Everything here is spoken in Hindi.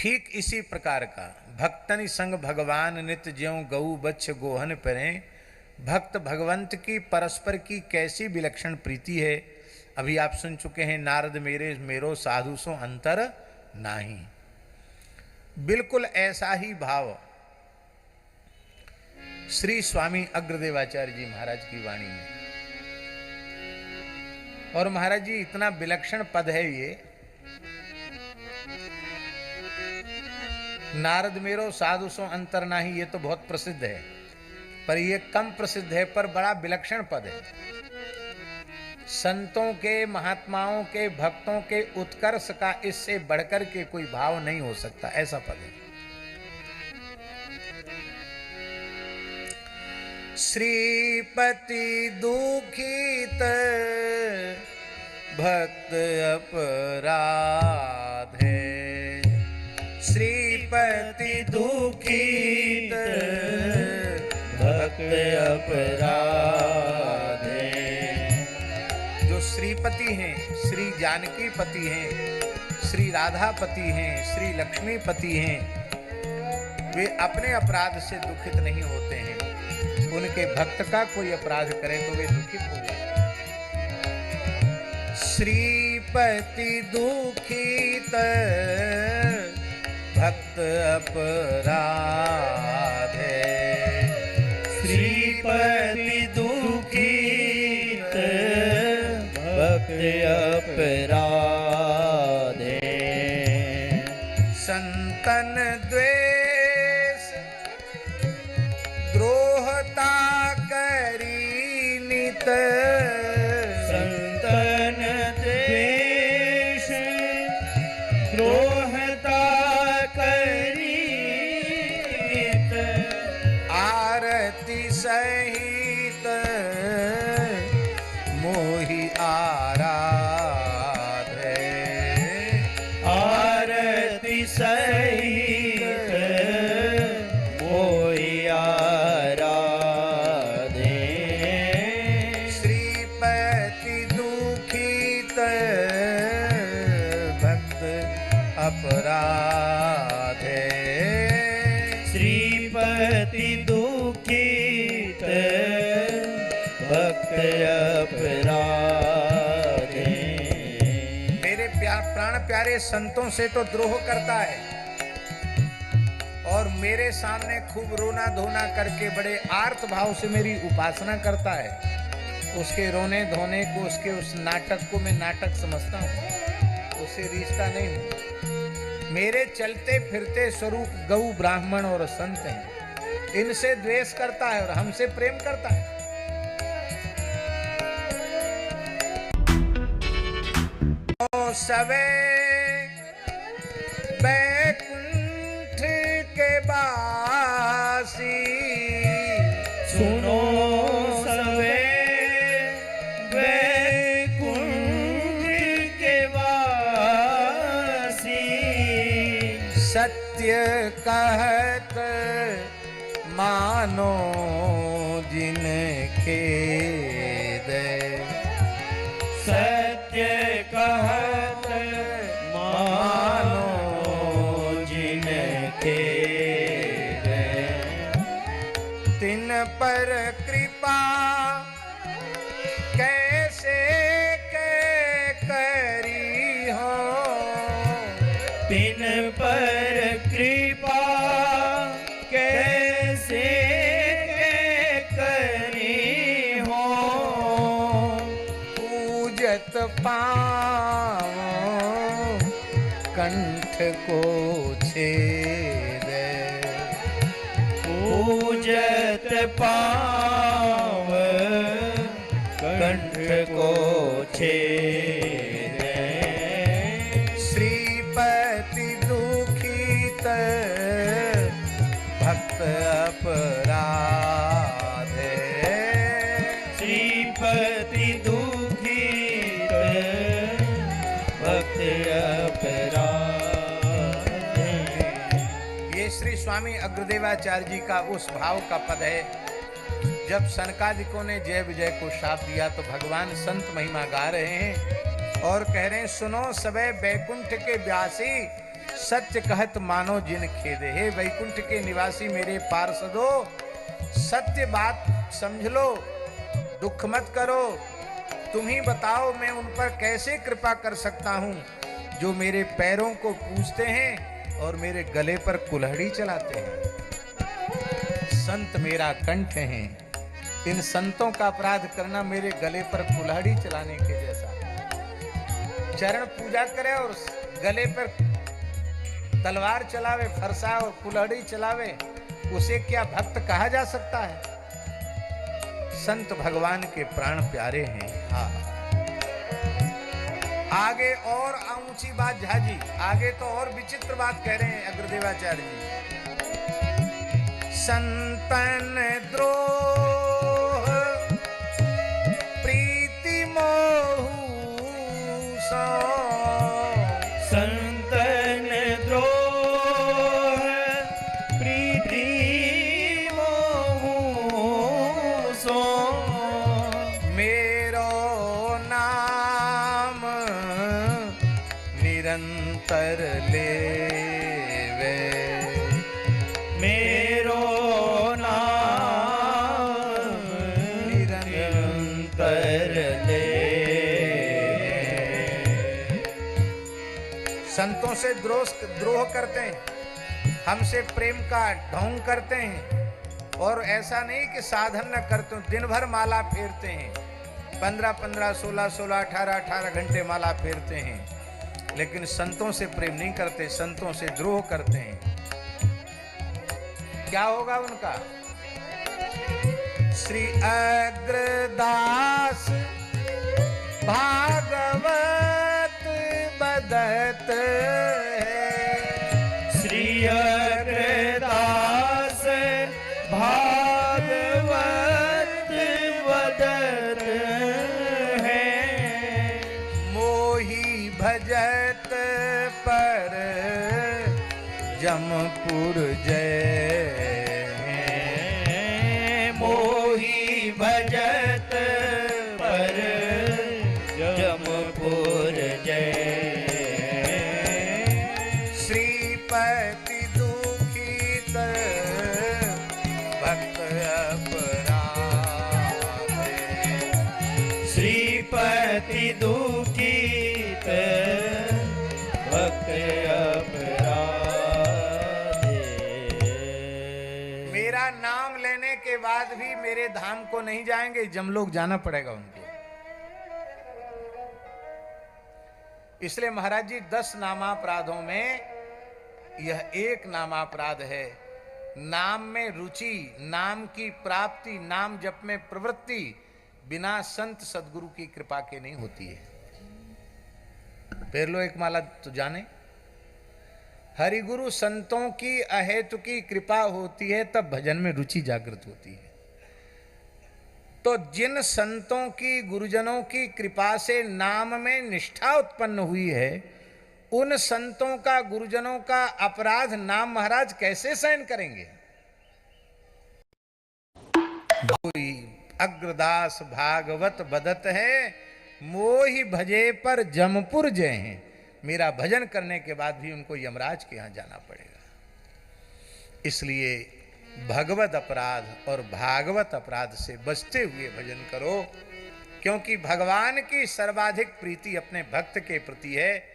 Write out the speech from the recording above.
ठीक इसी प्रकार का भक्तनि संग भगवान नित्य ज्यों गऊ बच्छ गोहन परें। भक्त भगवंत की परस्पर की कैसी विलक्षण प्रीति है। अभी आप सुन चुके हैं, नारद मेरे मेरो साधु सो अंतर नाही। बिल्कुल ऐसा ही भाव श्री स्वामी अग्रदेवाचार्य जी महाराज की वाणी में। और महाराज जी इतना विलक्षण पद है ये, नारद मेरो साधु सो अंतर नाही, ये तो बहुत प्रसिद्ध है, पर ये कम प्रसिद्ध है, पर बड़ा विलक्षण पद है। संतों के, महात्माओं के, भक्तों के उत्कर्ष का इससे बढ़कर के कोई भाव नहीं हो सकता, ऐसा पद है। श्रीपति दुखित भक्त अपराध है। श्रीपति दुखित भक्त अपराध है। जो श्रीपति हैं, श्री जानकी पति हैं, श्री राधापति हैं, श्री लक्ष्मीपति हैं, वे अपने अपराध से दुखित नहीं होते हैं। उनके भक्त का कोई अपराध करे तो वे दुखित हो जाते हैं। श्रीपति दुखित भक्त अपराध है। श्रीपति दुखित भक्त अपराध है। संतन द्वेष द्रोहता करी नित। संतन द्वेष द्रोहता करी नित। आरती सहित मोहि आराध है। आरती सहित मोहि आराध है। श्रीपति दुखित भक्त अपराध है। श्रीपति दुखित भक्त अपराध है। मेरे प्राण प्यारे संतों से तो द्रोह करता है और मेरे सामने खूब रोना धोना करके बड़े आर्त भाव से मेरी उपासना करता है। उसके रोने धोने को, उसके उस नाटक को मैं नाटक समझता हूँ, उससे रिश्ता नहीं हूँ। मेरे चलते फिरते स्वरूप गौ ब्राह्मण और संत हैं, इनसे द्वेष करता है और हमसे प्रेम करता है। सवे बैकुंठ के बासी। सुनो सवे बैकुंठ के वासी। सत्य कहत मानो जिनके दे। सत्य कहत मानो जिनके दे। तिन पर कृपा कैसे के करी हो। तिन पर कृपा कैसे के करी हो। पूजत पाओ कंठ को छेद। पूजत पाव कंठ को छेद। श्रीपति दुखित भक्त अपराध है। श्रीपति दुखित भक्त अपराध है। ये श्री स्वामी अग्रदेवाचार्य जी का उस भाव का पद है। जब सनकादिकों ने जय विजय को शाप दिया तो भगवान संत महिमा गा रहे हैं और कह रहे हैं, सुनो सबे बैकुंठ के व्यासी। सत्य कहत मानो जिन खेदे। हे वैकुंठ के निवासी मेरे पार्षदो, सत्य बात समझ लो, दुख मत करो। तुम ही बताओ मैं उन पर कैसे कृपा कर सकता हूं जो मेरे पैरों को पूजते हैं और मेरे गले पर कुल्हाड़ी चलाते हैं। संत मेरा कंठ हैं, इन संतों का अपराध करना मेरे गले पर कुल्हाड़ी चलाने के जैसा। चरण पूजा करे और गले पर तलवार चलावे, फरसा और कुल्हाड़ी चलावे, उसे क्या भक्त कहा जा सकता है? संत भगवान के प्राण प्यारे हैं। हाँ, आगे और ऊंची बात झाजी, आगे तो और विचित्र बात कह रहे हैं अग्रदेवाचार्य जी। संतन द्रोह प्रीति मोहु सो, संतन द्रोह प्रीति मोहु सो, मेरो नाम निरंतर लेवे, मेरो नाम निरंतर ले। संतों से द्रोह करते हैं, हमसे प्रेम का ढोंग करते हैं, और ऐसा नहीं कि साधन न करते, दिन भर माला फेरते हैं, 15-15, 16-16, 18-18 घंटे माला फेरते हैं, लेकिन संतों से प्रेम नहीं करते, संतों से द्रोह करते हैं। क्या होगा उनका? श्री अग्रदास भागवत बदत है, श्री अग्रदास भागवत बदत है, मोही भजत पर जमपुर जय, मोही भजत पर जमपुर जय। श्रीपति दुखित भक्त अपराध, श्रीपति दुखित भक्त अपराध। मेरा नाम लेने के बाद भी मेरे धाम को नहीं जाएंगे, जमलोक जाना पड़ेगा उनको। इसलिए महाराज जी 10 नामापराधों में यह एक नामापराध है। नाम में रुचि, नाम की प्राप्ति, नाम जप में प्रवृत्ति बिना संत सदगुरु की कृपा के नहीं होती है। फेर लो एक माला तो जाने, हरिगुरु संतों की अहेतु की कृपा होती है तब भजन में रुचि जागृत होती है। तो जिन संतों की, गुरुजनों की कृपा से नाम में निष्ठा उत्पन्न हुई है, उन संतों का, गुरुजनों का अपराध नाम महाराज कैसे सहन करेंगे? अग्रदास भागवत बदत है, मोहि भजे पर जमपुर जय हैं। मेरा भजन करने के बाद भी उनको यमराज के यहां जाना पड़ेगा। इसलिए भगवत अपराध और भागवत अपराध से बचते हुए भजन करो, क्योंकि भगवान की सर्वाधिक प्रीति अपने भक्त के प्रति है।